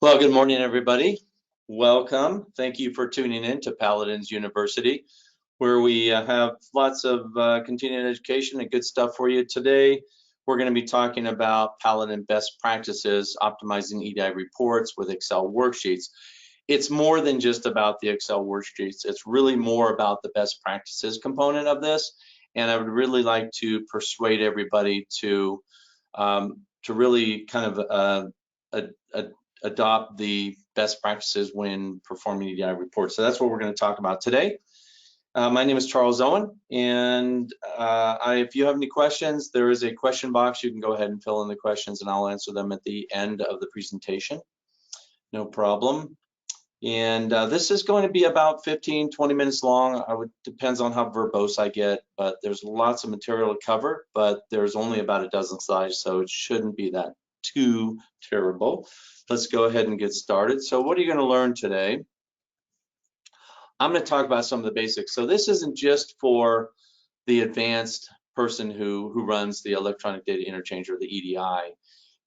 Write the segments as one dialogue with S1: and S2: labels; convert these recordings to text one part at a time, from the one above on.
S1: Well, good morning, everybody. Welcome. Thank you for tuning in to Paladin's University, where we have lots of continuing education and good stuff for you. Today, we're going to be talking about Paladin best practices, optimizing EDI reports with Excel worksheets. It's more than just about the Excel worksheets. It's really more about the best practices component of this. And I would really like to persuade everybody to really kind of adopt the best practices when performing EDI reports. So that's what we're going to talk about today. My name is Charles Owen, and if you have any questions, there is a question box. You can go ahead and fill in the questions, and I'll answer them at the end of the presentation. No problem. And this is going to be about 15, 20 minutes long. Depends on how verbose I get, but there's lots of material to cover, but there's only about a dozen slides, so it shouldn't be that too terrible. Let's go ahead and get started. So what are you going to learn today? I'm going to talk about some of the basics. So this isn't just for the advanced person who runs the electronic data interchange or the EDI.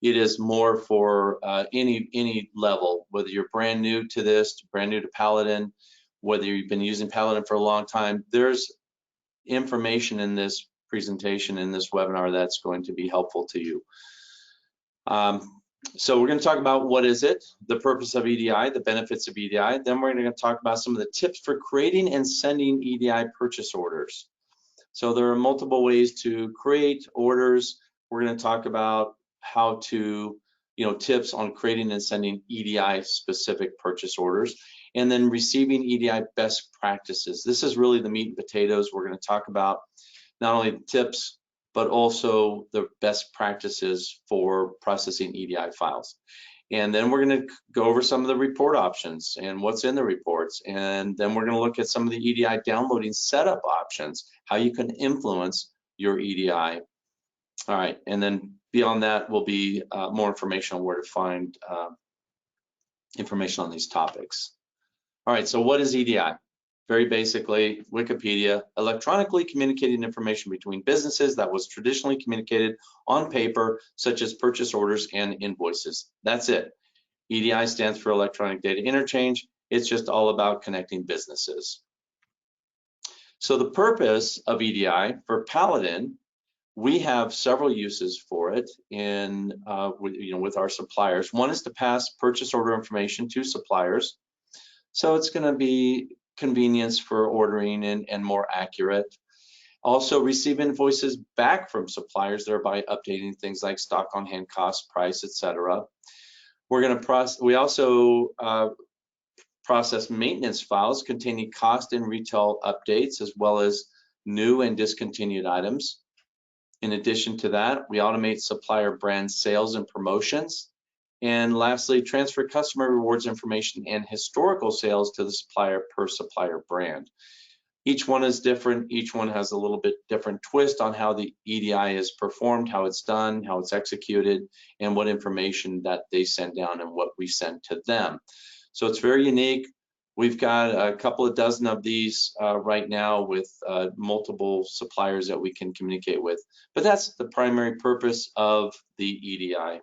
S1: It is more for any level, whether you're brand new to this, brand new to Paladin, whether you've been using Paladin for a long time. There's information in this presentation, in this webinar, that's going to be helpful to you. So we're going to talk about what is it, the purpose of EDI, the benefits of EDI. Then we're going to talk about some of the tips for creating and sending EDI purchase orders. So there are multiple ways to create orders. We're going to talk about how to, tips on creating and sending EDI specific purchase orders, and then receiving EDI best practices. This is really the meat and potatoes. We're going to talk about not only the tips, but also the best practices for processing EDI files. And then we're going to go over some of the report options and what's in the reports. And then we're going to look at some of the EDI downloading setup options, how you can influence your EDI. All right, and then beyond that will be more information on where to find information on these topics. All right, so what is EDI? Very basically, Wikipedia, electronically communicating information between businesses that was traditionally communicated on paper, such as purchase orders and invoices. That's it. EDI stands for electronic data interchange. It's just all about connecting businesses. So the purpose of EDI for Paladin, we have several uses for it with our suppliers. One is to pass purchase order information to suppliers. So it's going to be convenience for ordering and more accurate. Also receive invoices back from suppliers, thereby updating things like stock on hand, cost, price, etc. We also process maintenance files containing cost and retail updates, as well as new and discontinued items. In addition to that, we automate supplier brand sales and promotions. And lastly, transfer customer rewards information and historical sales to the supplier per supplier brand. Each one is different. Each one has a little bit different twist on how the EDI is performed, how it's done, how it's executed, and what information that they send down and what we send to them. So it's very unique. We've got a couple of dozen of these right now with multiple suppliers that we can communicate with. But that's the primary purpose of the EDI.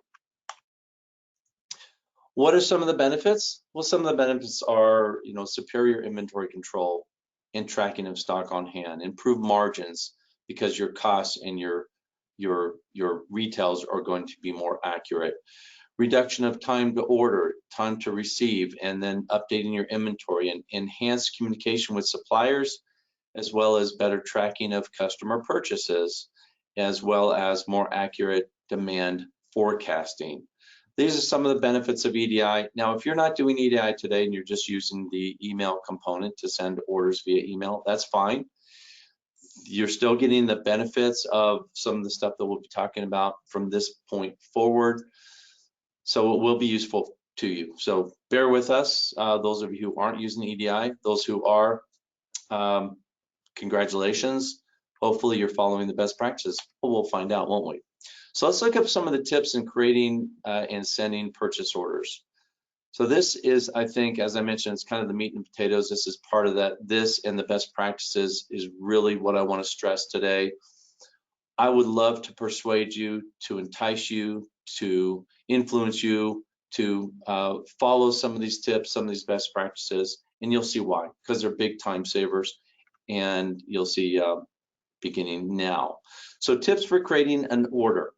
S1: What are some of the benefits? Well, some of the benefits are, superior inventory control and tracking of stock on hand, improved margins because your costs and your retails are going to be more accurate. Reduction of time to order, time to receive, and then updating your inventory, and enhanced communication with suppliers, as well as better tracking of customer purchases, as well as more accurate demand forecasting. These are some of the benefits of EDI. Now, if you're not doing EDI today and you're just using the email component to send orders via email, that's fine. You're still getting the benefits of some of the stuff that we'll be talking about from this point forward. So it will be useful to you. So bear with us, those of you who aren't using EDI. Those who are, congratulations. Hopefully you're following the best practices. We'll find out, won't we? So let's look up some of the tips in creating and sending purchase orders. So this is, I think, as I mentioned, it's kind of the meat and potatoes. This is part of that. This and the best practices is really what I want to stress today. I would love to persuade you, to entice you, to influence you to follow some of these tips, some of these best practices, and you'll see why, because they're big time savers, and you'll see beginning now. So tips for creating an order.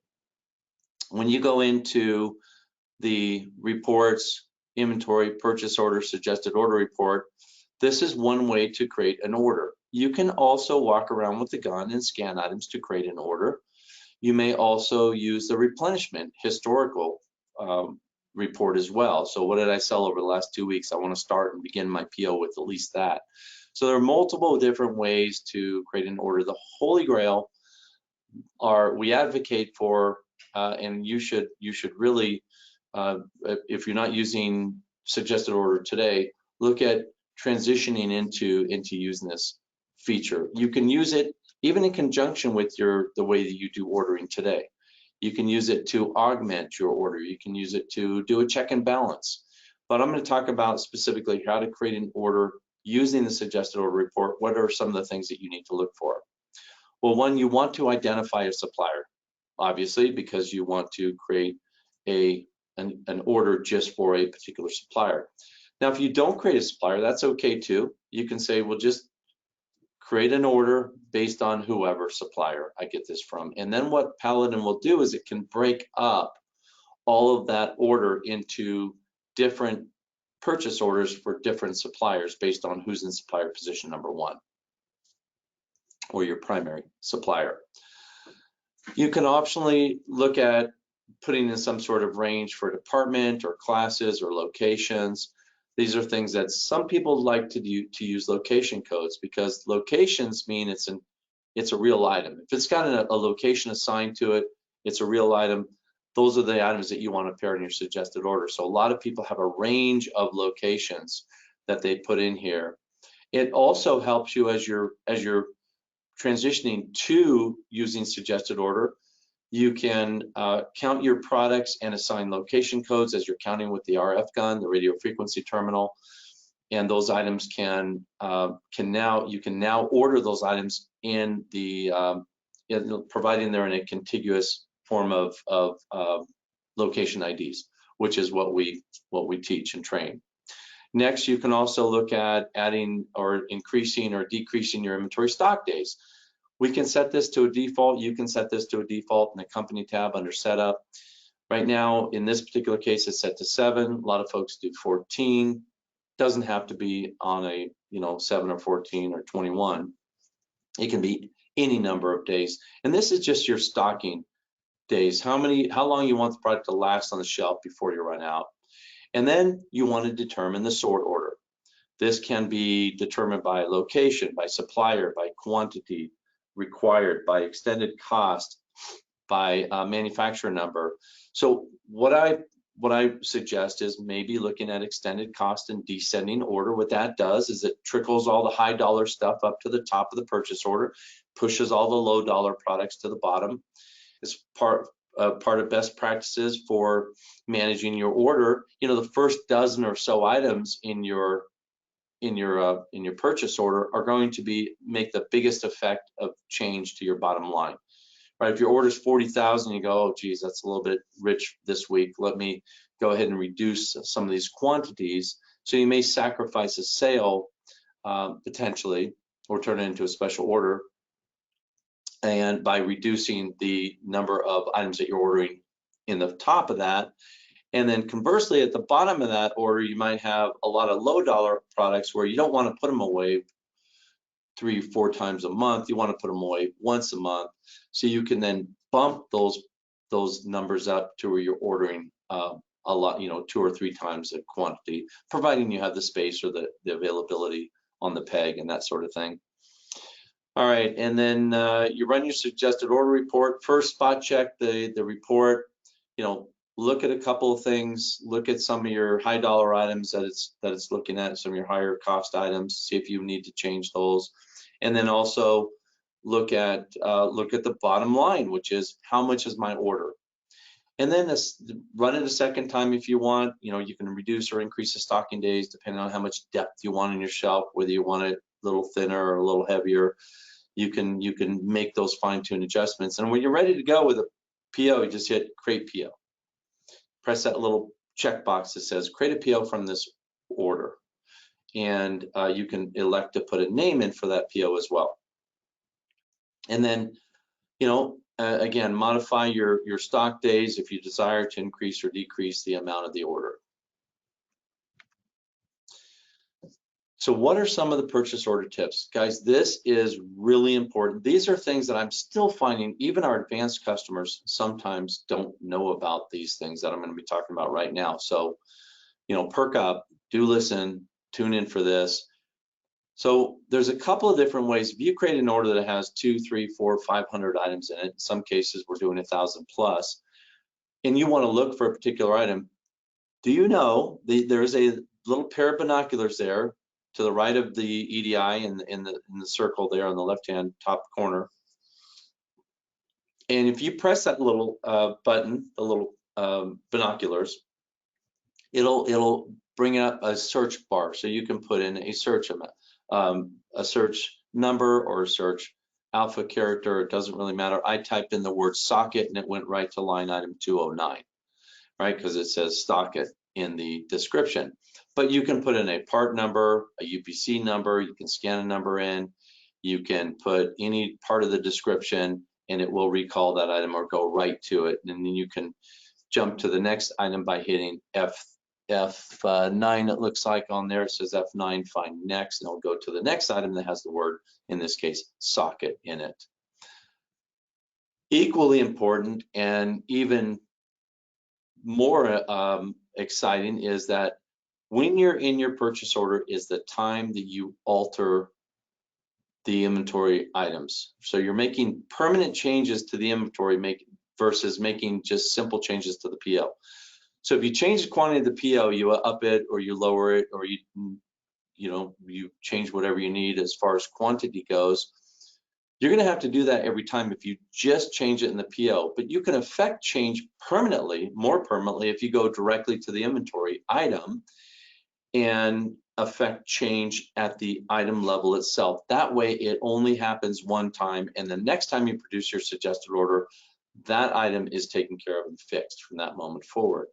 S1: When you go into the reports, inventory, purchase order, suggested order report, this is one way to create an order. You can also walk around with the gun and scan items to create an order. You may also use the replenishment historical report as well. So what did I sell over the last 2 weeks? I want to start and begin my PO with at least that. So there are multiple different ways to create an order. The Holy Grail we advocate for, and you should really, if you're not using suggested order today, look at transitioning into using this feature. You can use it even in conjunction with the way that you do ordering today. You can use it to augment your order. You can use it to do a check and balance. But I'm going to talk about specifically how to create an order using the suggested order report. What are some of the things that you need to look for? Well, one, you want to identify a supplier, obviously, because you want to create an order just for a particular supplier. Now, if you don't create a supplier, that's okay too. You can say, well, just create an order based on whoever supplier I get this from. And then what Paladin will do is it can break up all of that order into different purchase orders for different suppliers based on who's in supplier position number 1 or your primary supplier. You can optionally look at putting in some sort of range for department or classes or locations. These are things that some people like to do, to use location codes, because locations mean it's a real item. If it's got a location assigned to it, it's a real item. Those are the items that you want to pair in your suggested order. So a lot of people have a range of locations that they put in here. It also helps you as you're transitioning to using suggested order. You can count your products and assign location codes as you're counting with the RF gun, the radio frequency terminal, and those items you can now order those items in the providing they're in a contiguous form of location IDs, which is what we teach and train. Next, you can also look at adding or increasing or decreasing your inventory stock days. We can set this to a default. You can set this to a default in the company tab under setup. Right now, in this particular case, it's set to 7. A lot of folks do 14. Doesn't have to be on a 7 or 14 or 21. It can be any number of days. And this is just your stocking days. How long you want the product to last on the shelf before you run out. And then you want to determine the sort order. This can be determined by location, by supplier, by quantity required, by extended cost, by manufacturer number. So what I suggest is maybe looking at extended cost and descending order. What that does is it trickles all the high dollar stuff up to the top of the purchase order, pushes all the low dollar products to the bottom. It's part of best practices for managing your order. The first dozen or so items in your purchase order are going to make the biggest effect of change to your bottom line. Right? If your order is 40,000, you go, oh geez, that's a little bit rich this week. Let me go ahead and reduce some of these quantities. So you may sacrifice a sale potentially, or turn it into a special order, and by reducing the number of items that you're ordering in the top of that. And then conversely, at the bottom of that order, you might have a lot of low dollar products where you don't want to put them away 3 or 4 times a month. You want to put them away once a month. So you can then bump those numbers up to where you're ordering a lot, 2 or 3 times the quantity, providing you have the space or the availability on the peg and that sort of thing. All right, and then you run your suggested order report. First, spot check the report. Look at a couple of things. Look at some of your high dollar items that it's looking at, some of your higher cost items. See if you need to change those, and then also look at the bottom line, which is how much is my order. And then run it a second time if you want. You can reduce or increase the stocking days depending on how much depth you want in your shelf, whether you want it a little thinner or a little heavier. You can make those fine-tuned adjustments. And when you're ready to go with a PO, you just hit create PO. Press that little checkbox that says create a PO from this order. And you can elect to put a name in for that PO as well. And then, again, modify your stock days if you desire to increase or decrease the amount of the order. So what are some of the purchase order tips? Guys, this is really important. These are things that I'm still finding even our advanced customers sometimes don't know about these things that I'm going to be talking about right now. So, perk up, do listen, tune in for this. So there's a couple of different ways. If you create an order that has 2, 3, 4, 500 items in it, in some cases we're doing 1,000 plus, and you want to look for a particular item, do you know there is a little pair of binoculars there to the right of the EDI in the circle there on the left-hand top corner. And if you press that little button, the little binoculars, it'll bring up a search bar, so you can put in a search number or a search alpha character. It doesn't really matter. I typed in the word socket and it went right to line item 209, right? Because it says socket in the description. But you can put in a part number, a UPC number, you can scan a number in, you can put any part of the description and it will recall that item or go right to it. And then you can jump to the next item by hitting F9, it looks like on there. It says F9, find next, and it'll go to the next item that has the word, in this case, socket in it. Equally important and even more exciting is that when you're in your purchase order is the time that you alter the inventory items. So you're making permanent changes to the inventory versus making just simple changes to the PO. So if you change the quantity of the PO, you up it or you lower it, or you change whatever you need as far as quantity goes. You're going to have to do that every time if you just change it in the PO, but you can affect change permanently, more permanently, if you go directly to the inventory item and affect change at the item level itself. That way it only happens one time, and the next time you produce your suggested order, that item is taken care of and fixed from that moment forward.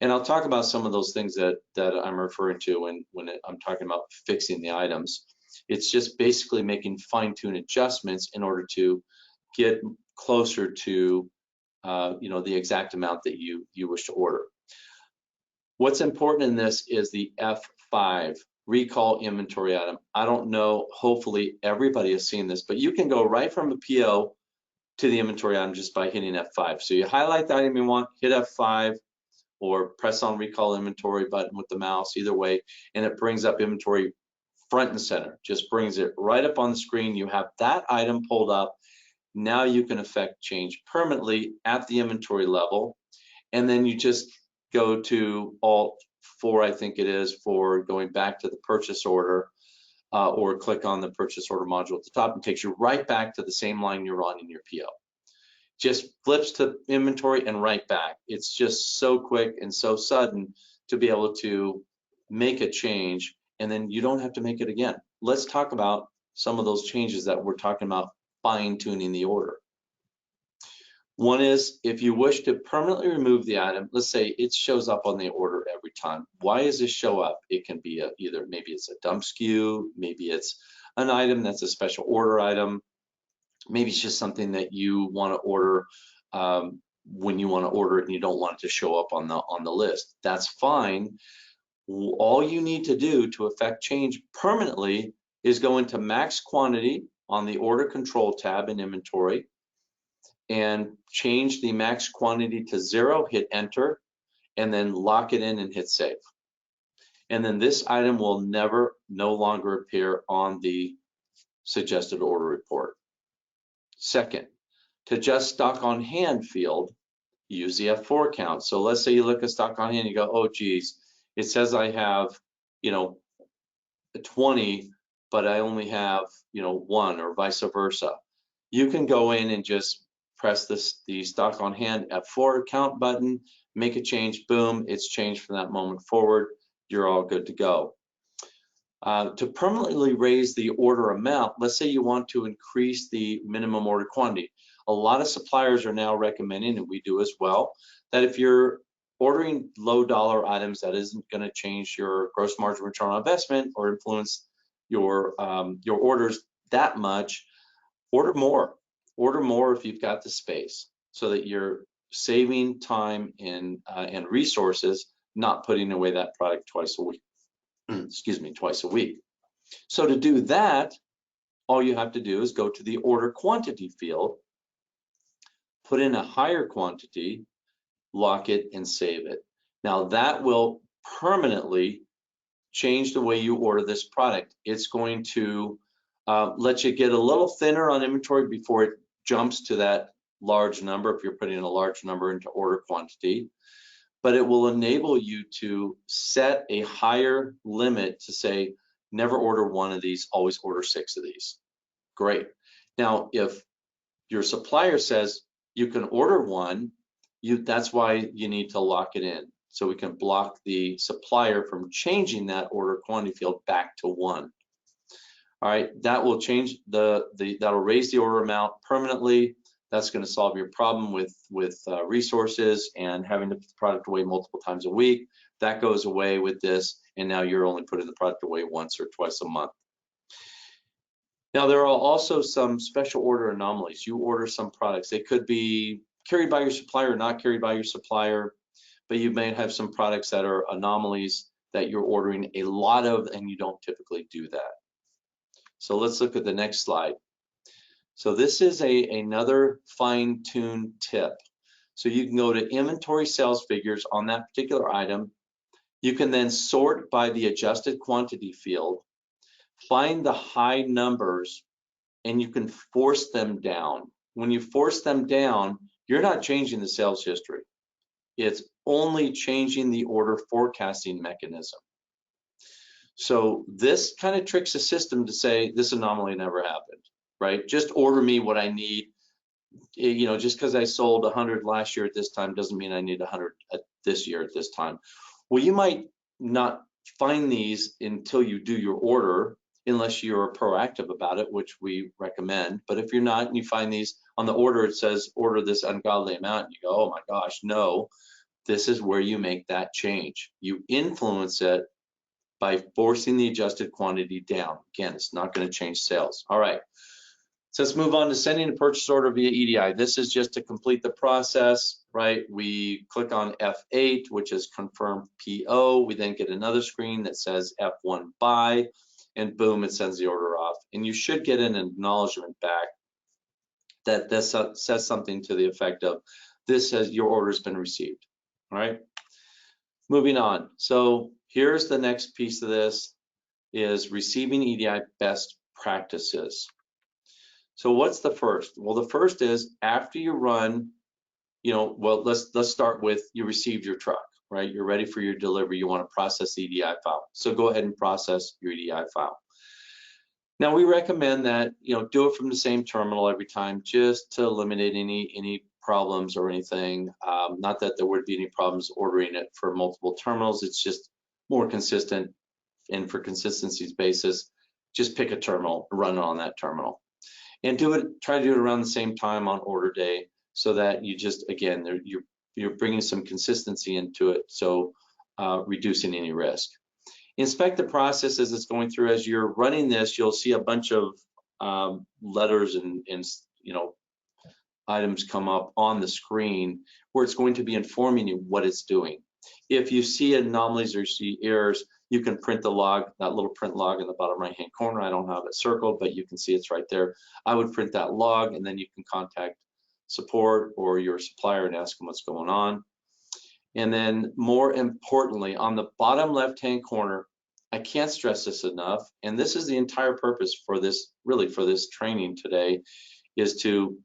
S1: And I'll talk about some of those things that I'm referring to when I'm talking about fixing the items. It's just basically making fine-tune adjustments in order to get closer to the exact amount that you wish to order. What's important in this is the F5, recall inventory item. I don't know, hopefully everybody has seen this, but you can go right from a PO to the inventory item just by hitting F5. So you highlight the item you want, hit F5, or press on recall inventory button with the mouse, either way, and it brings up inventory front and center, just brings it right up on the screen. You have that item pulled up. Now you can affect change permanently at the inventory level, and then you just go to Alt-4, I think it is, for going back to the purchase order, or click on the purchase order module at the top and takes you right back to the same line you're on in your PO. Just flips to inventory and right back. It's just so quick and so sudden to be able to make a change, and then you don't have to make it again. Let's talk about some of those changes that we're talking about fine-tuning the order. One is, if you wish to permanently remove the item, let's say it shows up on the order every time. Why does this show up? It can be either maybe it's a dump SKU, maybe it's an item that's a special order item, maybe it's just something that you want to order when you want to order it and you don't want it to show up on the list. That's fine. All you need to do to affect change permanently is go into max quantity on the order control tab in inventory and change the max quantity to 0, hit enter, and then lock it in and hit save. And then this item will no longer appear on the suggested order report. Second, to adjust stock on hand field, use the F4 count. So let's say you look at stock on hand, you go, oh geez, it says I have, 20, but I only have, 1, or vice versa. You can go in and just press the stock on hand F4 count button, make a change, boom, it's changed from that moment forward. You're all good to go. To permanently raise the order amount, let's say you want to increase the minimum order quantity. A lot of suppliers are now recommending, and we do as well, that if you're ordering low dollar items that isn't going to change your gross margin return on investment or influence your orders that much, order more. Order more if you've got the space, so that you're saving time and resources, not putting away that product twice a week. Excuse me, twice a week. So to do that, all you have to do is go to the order quantity field, put in a higher quantity, lock it, and save it. Now that will permanently change the way you order this product. It's going to let you get a little thinner on inventory before it jumps to that large number if you're putting a large number into order quantity. But it will enable you to set a higher limit to say, never order one of these, always order 6 of these. Great. Now, if your supplier says you can order one, that's why you need to lock it in. So we can block the supplier from changing that order quantity field back to 1. All right, that will change that'll raise the order amount permanently. That's going to solve your problem with resources and having to put the product away multiple times a week. That goes away with this, and now you're only putting the product away once or twice a month. Now, there are also some special order anomalies. You order some products. They could be carried by your supplier or not carried by your supplier, but you may have some products that are anomalies that you're ordering a lot of, and you don't typically do that. So let's look at the next slide. So this is another fine-tuned tip. So you can go to inventory sales figures on that particular item. You can then sort by the adjusted quantity field, find the high numbers, and you can force them down. When you force them down, you're not changing the sales history. It's only changing the order forecasting mechanism. So this kind of tricks the system to say this anomaly never happened, right? Just order me what I need. You know, just because I sold 100 last year at this time doesn't mean I need 100 this year at this time. Well, you might not find these until you do your order, unless you're proactive about it, which we recommend. But if you're not and you find these on the order, it says order this ungodly amount, and you go, oh my gosh, no. This is where you make that change. You influence it by forcing the adjusted quantity down. Again, it's not going to change sales. All right, so let's move on to sending a purchase order via EDI. This is just to complete the process, right? We click on F8, which is confirm PO. We then get another screen that says F1 buy, and boom, it sends the order off. And you should get an acknowledgement back that this says something to the effect of, this says your order has been received. All right, moving on. So here's the next piece of this, is receiving EDI best practices. So what's the first? Well, the first is after you run, you know, well, let's start with you received your truck, right? You're ready for your delivery. You want to process the EDI file. So go ahead and process your EDI file. Now we recommend that, you know, do it from the same terminal every time, just to eliminate any problems or anything. Not that there would be any problems ordering it for multiple terminals. It's just more consistent, and for consistency's basis, just pick a terminal, run it on that terminal, and try to do it around the same time on order day, so that you just, again, you're bringing some consistency into it, so reducing any risk. Inspect the process as it's going through. As you're running this, you'll see a bunch of letters and you know, items come up on the screen where it's going to be informing you what it's doing. If you see anomalies or you see errors, you can print the log, that little print log in the bottom right hand corner. I don't have it circled, but you can see it's right there. I would print that log, and then you can contact support or your supplier and ask them what's going on. And then more importantly, on the bottom left hand corner, I can't stress this enough, and this is the entire purpose for this, really for this training today, is to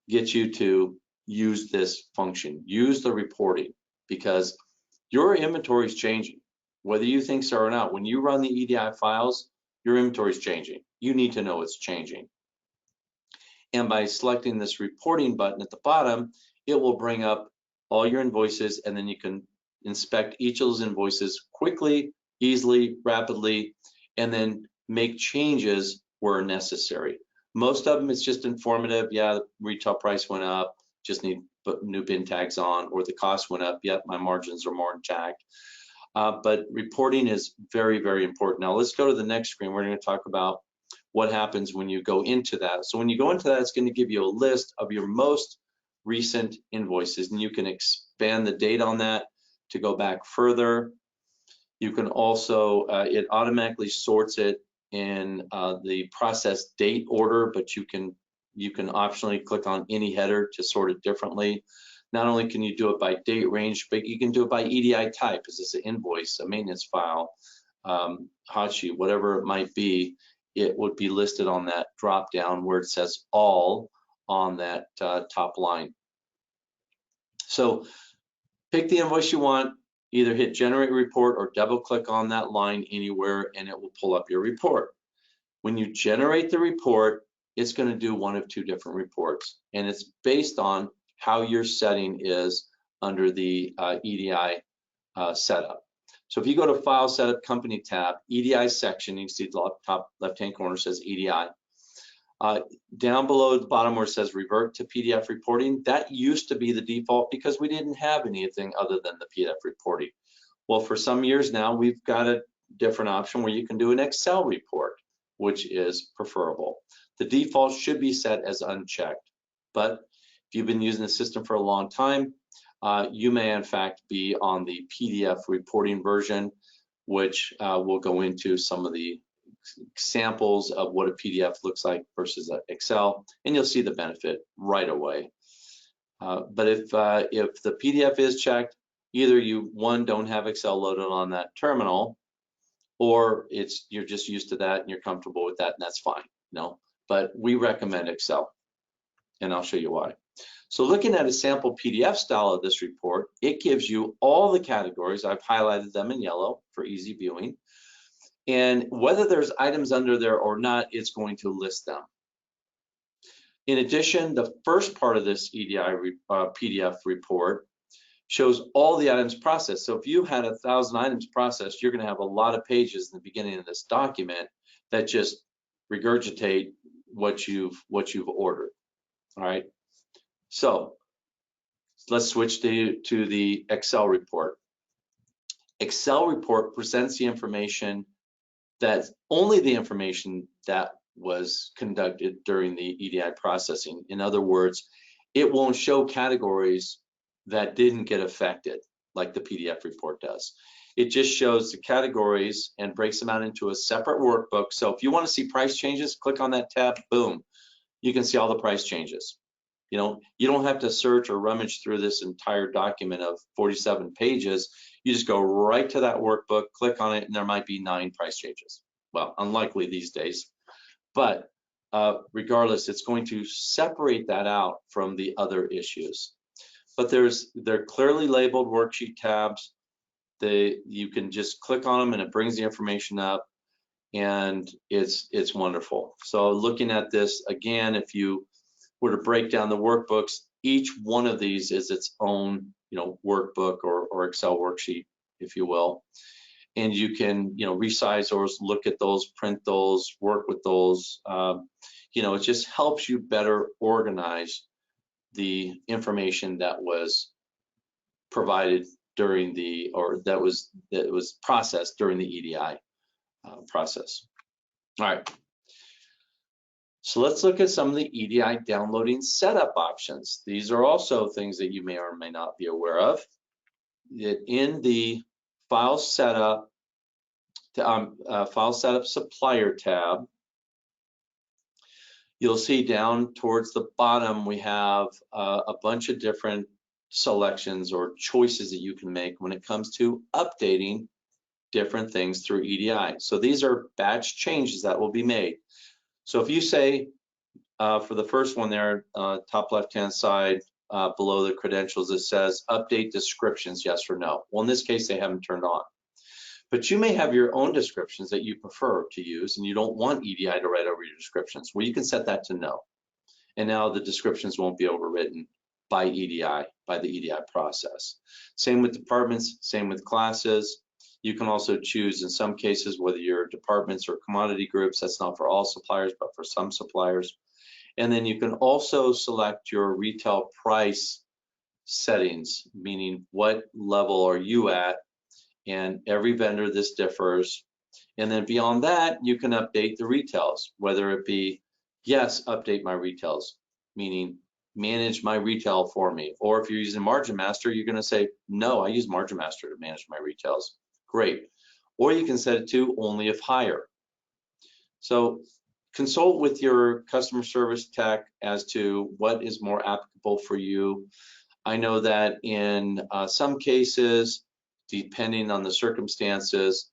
S1: get you to use this function, use the reporting, because your inventory is changing, whether you think so or not. When you run the EDI files, your inventory is changing. You need to know it's changing. And by selecting this reporting button at the bottom, it will bring up all your invoices, and then you can inspect each of those invoices quickly, easily, rapidly, and then make changes where necessary. Most of them, it's just informative. Yeah, the retail price went up. just need put new bin tags on, or the cost went up, yep, my margins are more intact. But reporting is very, very important. Now let's go to the next screen. We're going to talk about what happens when you go into that. So when you go into that, it's going to give you a list of your most recent invoices, and you can expand the date on that to go back further. You can also, it automatically sorts it in the process date order, but you can optionally click on any header to sort it differently. Not only can you do it by date range, but you can do it by EDI type. Is this an invoice, a maintenance file, hot sheet, whatever it might be? It would be listed on that drop down where it says all on that top line. So pick the invoice you want, either hit generate report or double click on that line anywhere and it will pull up your report. When you generate the report, it's going to do one of two different reports, and it's based on how your setting is under the EDI setup. So if you go to File Setup Company tab, EDI section, you can see the top left-hand corner says EDI. Down below at the bottom where it says Revert to PDF Reporting, that used to be the default because we didn't have anything other than the PDF reporting. Well, for some years now, we've got a different option where you can do an Excel report, which is preferable. The default should be set as unchecked, but if you've been using the system for a long time, you may in fact be on the PDF reporting version, which will go into some of the samples of what a PDF looks like versus Excel, and you'll see the benefit right away. But if the PDF is checked, either you, one, don't have Excel loaded on that terminal, or you're just used to that and you're comfortable with that, and that's fine, you know. But we recommend Excel, and I'll show you why. So looking at a sample PDF style of this report, it gives you all the categories. I've highlighted them in yellow for easy viewing. And whether there's items under there or not, it's going to list them. In addition, the first part of this EDI PDF report shows all the items processed. So if you had 1,000 items processed, you're going to have a lot of pages in the beginning of this document that just regurgitate what you've ordered. All right. So let's switch to the Excel report. Excel report presents the information, that's only the information that was conducted during the EDI processing. In other words, it won't show categories that didn't get affected like the PDF report does. It just shows the categories and breaks them out into a separate workbook. So if you want to see price changes, click on that tab, boom, you can see all the price changes. You know, you don't have to search or rummage through this entire document of 47 pages. You just go right to that workbook, click on it, and there might be 9 price changes. Well, unlikely these days, but regardless, it's going to separate that out from the other issues. But they're clearly labeled worksheet tabs. You can just click on them and it brings the information up, and it's wonderful. So looking at this again, if you were to break down the workbooks, each one of these is its own, you know, workbook or Excel worksheet, if you will. And you can, you know, resize those, look at those, print those, work with those. You know, it just helps you better organize the information that was provided during the, or that was processed during the EDI process. All right. So let's look at some of the EDI downloading setup options. These are also things that you may or may not be aware of. In the File Setup Supplier tab, you'll see down towards the bottom we have a bunch of different selections or choices that you can make when it comes to updating different things through EDI. So these are batch changes that will be made. So if you say, for the first one there, top left-hand side, below the credentials, it says update descriptions, yes or no. Well, in this case, they haven't turned on. But you may have your own descriptions that you prefer to use, and you don't want EDI to write over your descriptions. Well, you can set that to no. And now the descriptions won't be overwritten by EDI, by the EDI process. Same with departments, same with classes. You can also choose in some cases whether you're departments or commodity groups. That's not for all suppliers, but for some suppliers. And then you can also select your retail price settings, meaning what level are you at, and every vendor this differs. And then beyond that, you can update the retails, whether it be, yes, update my retails, meaning manage my retail for me. Or if you're using Margin Master, you're going to say, no, I use Margin Master to manage my retails. Great. Or you can set it to only if higher. So consult with your customer service tech as to what is more applicable for you. I know that in some cases, depending on the circumstances,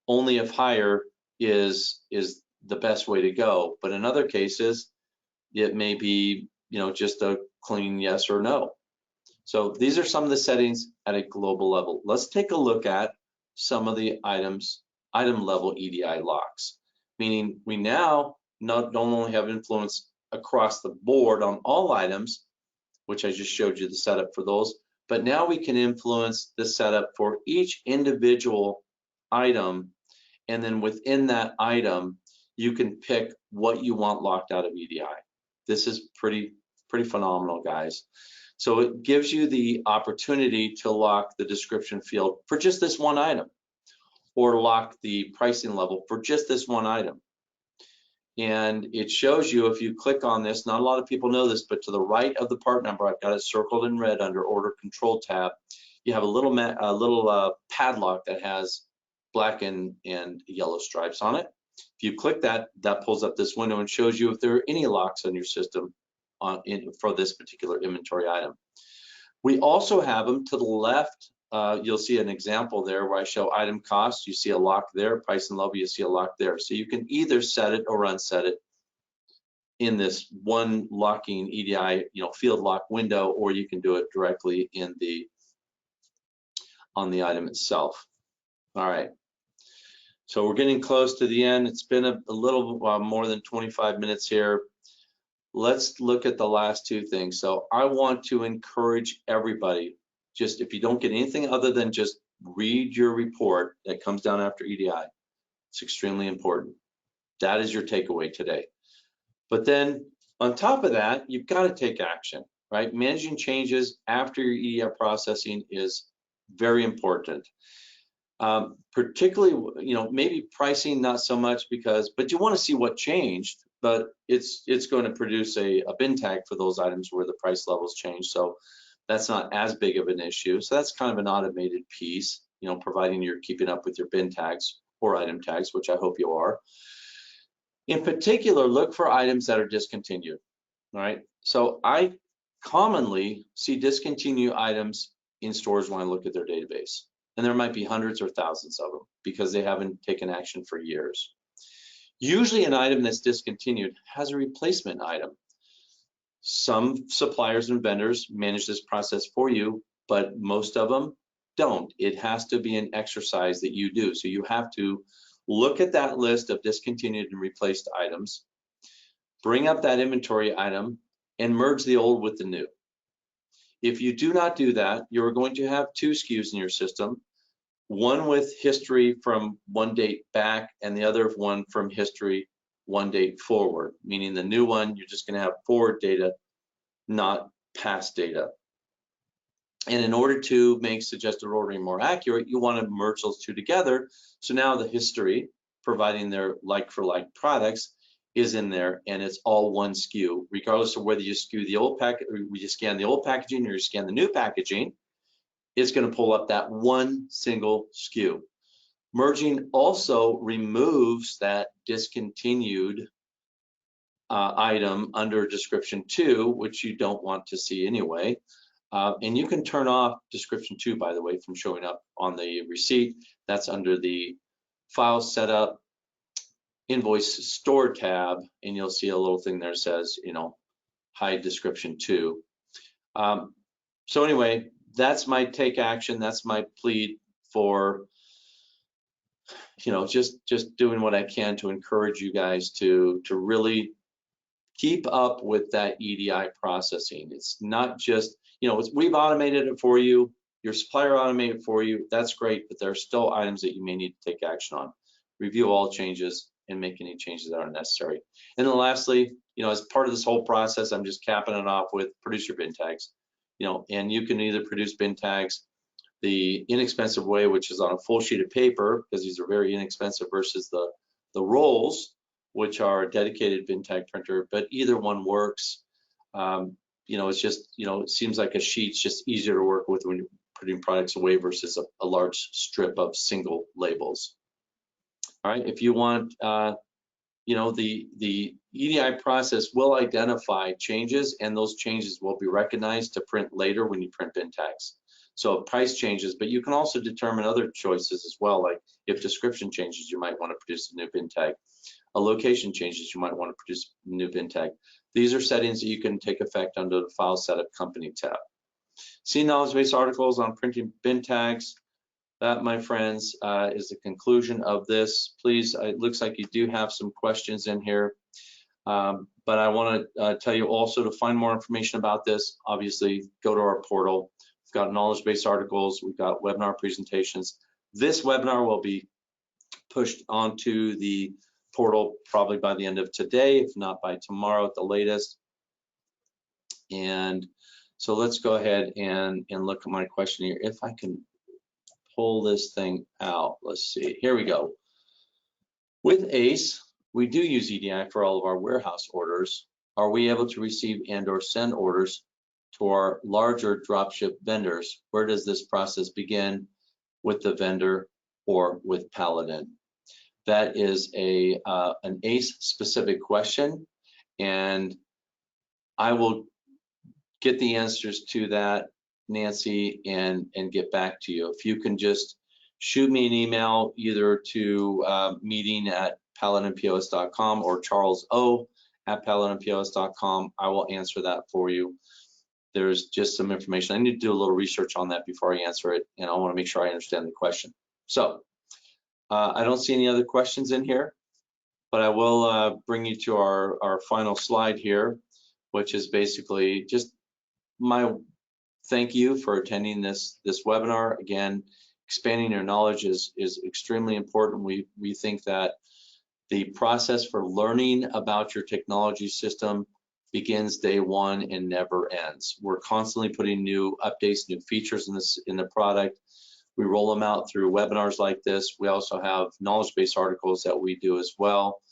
S1: only if higher is the best way to go. But in other cases, it may be, just a clean yes or no. So these are some of the settings at a global level. Let's take a look at some of the item level EDI locks, meaning we now not only have influence across the board on all items, which I just showed you the setup for those, but now we can influence the setup for each individual item. And then within that item, you can pick what you want locked out of EDI. This is pretty phenomenal, guys. So it gives you the opportunity to lock the description field for just this one item, or lock the pricing level for just this one item. And it shows you, if you click on this, not a lot of people know this, but to the right of the part number, I've got it circled in red under Order Control tab, you have a little padlock that has black and yellow stripes on it. If you click that, that pulls up this window and shows you if there are any locks on your system for this particular inventory item. We also have them to the left. You'll see an example there where I show item cost. You see a lock there, price and level, you see a lock there. So you can either set it or unset it in this one locking EDI, field lock window, or you can do it directly on the item itself. All right. So we're getting close to the end. It's been a little more than 25 minutes here. Let's look at the last two things. So I want to encourage everybody, just if you don't get anything other than just read your report that comes down after EDI, it's extremely important. That is your takeaway today. But then on top of that, you've got to take action, right? Managing changes after your EDI processing is very important. Particularly, maybe pricing not so much, but you want to see what changed, but it's going to produce a bin tag for those items where the price levels change. So that's not as big of an issue. So that's kind of an automated piece, providing you're keeping up with your bin tags or item tags, which I hope you are. In particular, look for items that are discontinued, all right? So I commonly see discontinued items in stores when I look at their database. And there might be hundreds or thousands of them because they haven't taken action for years. Usually an item that's discontinued has a replacement item. Some suppliers and vendors manage this process for you, but most of them don't. It has to be an exercise that you do. So you have to look at that list of discontinued and replaced items, bring up that inventory item, and merge the old with the new. If you do not do that, you're going to have two SKUs in your system, one with history from one date back and the other one from history one date forward, meaning the new one, you're just going to have forward data, not past data. And in order to make suggested ordering more accurate, you want to merge those two together. So now the history, providing their like-for-like products, is in there, and it's all one SKU, regardless of whether you scan the old packaging or you scan the new packaging. It's going to pull up that one single SKU. Merging also removes that discontinued item under description 2, which you don't want to see anyway. And you can turn off description 2, by the way, from showing up on the receipt. That's under the file setup invoice store tab, and you'll see a little thing there that says, hide description 2. So anyway, that's my take action. That's my plea for, just doing what I can to encourage you guys to really keep up with that EDI processing. It's not just, we've automated it for you, your supplier automated it for you, that's great, but there are still items that you may need to take action on. Review all changes and make any changes that are necessary. And then lastly, as part of this whole process, I'm just capping it off with produce your bin tags. And you can either produce bin tags the inexpensive way, which is on a full sheet of paper, because these are very inexpensive, versus the rolls, which are a dedicated bin tag printer, but either one works. It's just, it seems like a sheet's just easier to work with when you're putting products away versus a large strip of single labels. All right, if you want, the EDI process will identify changes, and those changes will be recognized to print later when you print bin tags. So price changes, but you can also determine other choices as well, like if description changes, you might want to produce a new bin tag. A location changes, you might want to produce a new bin tag. These are settings that you can take effect under the File Setup Company tab. See knowledge base articles on printing bin tags. That, my friends, is the conclusion of this. Please, it looks like you do have some questions in here, but I want to tell you also to find more information about this. Obviously, go to our portal. We've got knowledge base articles. We've got webinar presentations. This webinar will be pushed onto the portal probably by the end of today, if not by tomorrow at the latest. And so let's go ahead and look at my question here. If I can pull this thing out, let's see, here we go. With ACE, we do use EDI for all of our warehouse orders. Are we able to receive and/or send orders to our larger dropship vendors? Where does this process begin, with the vendor or with Paladin? That is an ACE specific question, and I will get the answers to that, Nancy, and get back to you. If you can just shoot me an email either to meeting@paladinpos.com or charleso@paladinpos.com, I will answer that for you. There's just some information. I need to do a little research on that before I answer it, and I want to make sure I understand the question. So I don't see any other questions in here, but I will bring you to our final slide here, which is basically just my thank you for attending this webinar. Again, expanding your knowledge is extremely important. We think that the process for learning about your technology system begins day one and never ends. We're constantly putting new updates, new features in the product. We roll them out through webinars like this. We also have knowledge base articles that we do as well.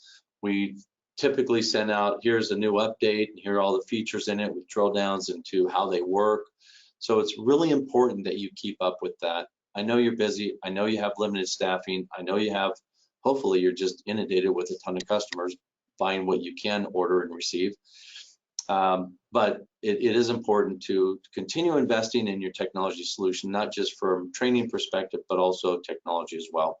S1: We typically send out, here's a new update, and here are all the features in it with drill downs into how they work. So it's really important that you keep up with that. I know you're busy. I know you have limited staffing. I know you have, hopefully you're just inundated with a ton of customers buying what you can order and receive. But it is important to continue investing in your technology solution, not just from training perspective, but also technology as well.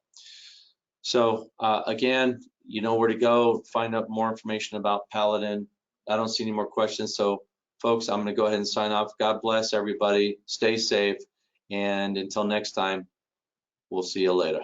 S1: So again, you know where to go, find out more information about Paladin. I don't see any more questions. So folks, I'm gonna go ahead and sign off. God bless everybody, stay safe, and until next time, we'll see you later.